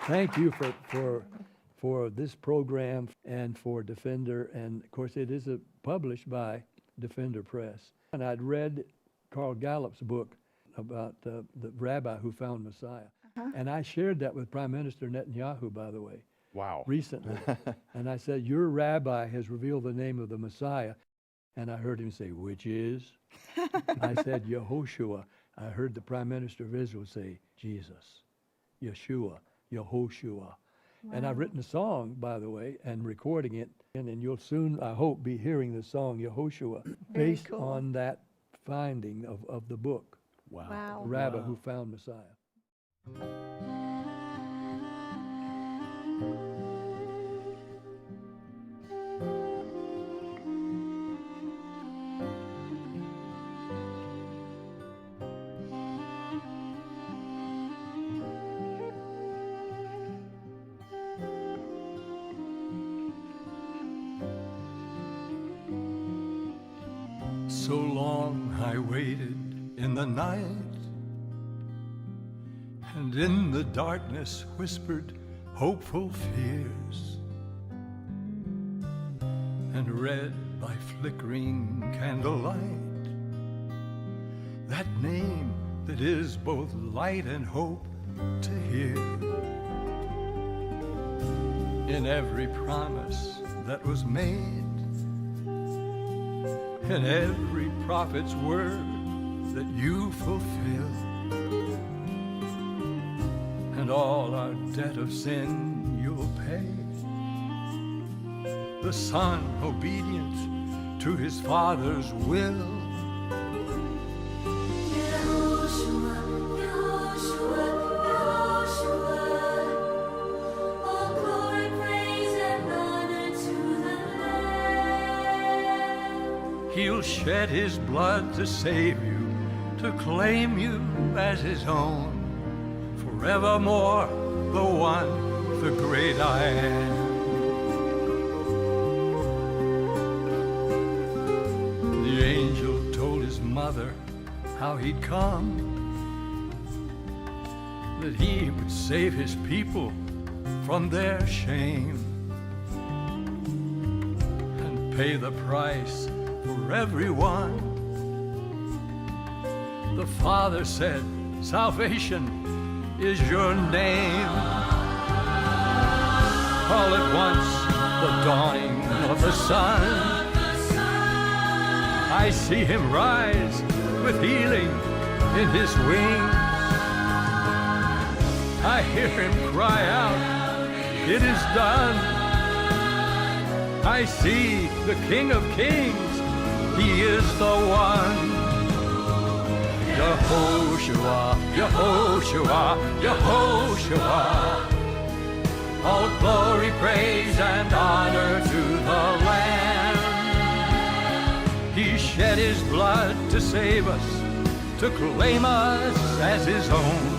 thank you for this program and for Defender. And of course, it is published by Defender Press. And I'd read Carl Gallups' book about the rabbi who found Messiah. And I shared that with Prime Minister Netanyahu, by the way. Wow. Recently. And I said, your rabbi has revealed the name of the Messiah. And I heard him say, which is? I said, Yehoshua. I heard the Prime Minister of Israel say, Jesus, Yeshua, Yehoshua. Wow. And I've written a song, by the way, and recording it. And you'll soon, I hope, be hearing the song Yehoshua based on that finding of the book. Wow. The rabbi who found Messiah. So long I waited in the night, and in the darkness whispered hopeful fears, and read by flickering candlelight that name that is both light and hope to hear. In every promise that was made, in every prophet's word that you fulfill, and all our debt of sin you'll pay. The Son obedient to his Father's will. Yehoshua, Yehoshua, Yehoshua, all glory, praise, and honor to the Lamb. He'll shed his blood to save you, to claim you as his own. Forevermore, the one, the great I am. The angel told his mother how he'd come, that he would save his people from their shame and pay the price for everyone. The Father said, salvation is your name. All at once, the dawning of the sun, I see him rise with healing in his wings. I hear him cry out, it is done. I see the King of Kings, he is the one. Yehoshua, Yehoshua, Yehoshua, all glory, praise, and honor to the Lamb. He shed his blood to save us, to claim us as his own.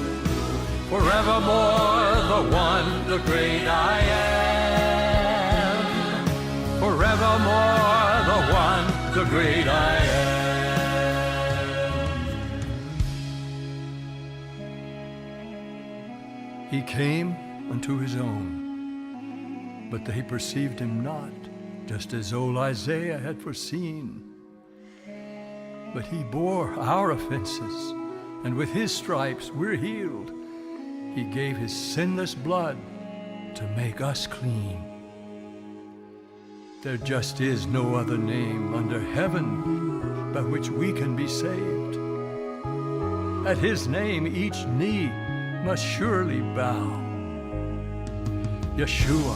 Forevermore, the one, the great I am. Forevermore, the one, the great I am. He came unto his own, but they perceived him not, just as old Isaiah had foreseen. But he bore our offenses, and with his stripes we're healed. He gave his sinless blood to make us clean. There just is no other name under heaven by which we can be saved. At his name each knee must surely bow. Yeshua,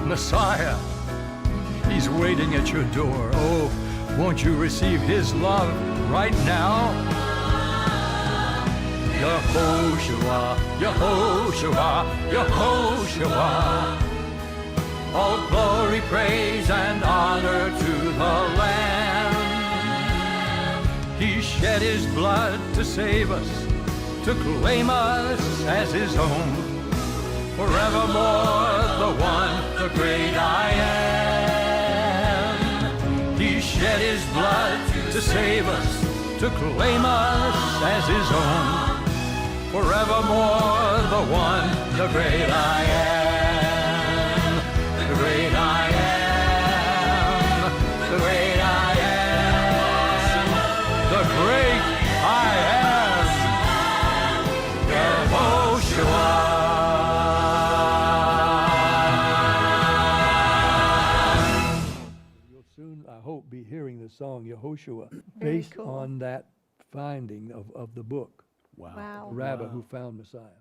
Messiah, he's waiting at your door. Oh, won't you receive his love right now? Yehoshua, Yehoshua, Yehoshua, all glory, praise, and honor to the Lamb. He shed his blood to save us, to claim us as his own. Forevermore, the one, the great I am. He shed his blood to save us, to claim us as his own. Forevermore, the one, the great I am. The great I am. The great I am. The great I am. YEHOSHUA. You'll soon, I hope, be hearing the song Yehoshua Very based cool. on that finding of the book, Wow. the rabbi who found Messiah.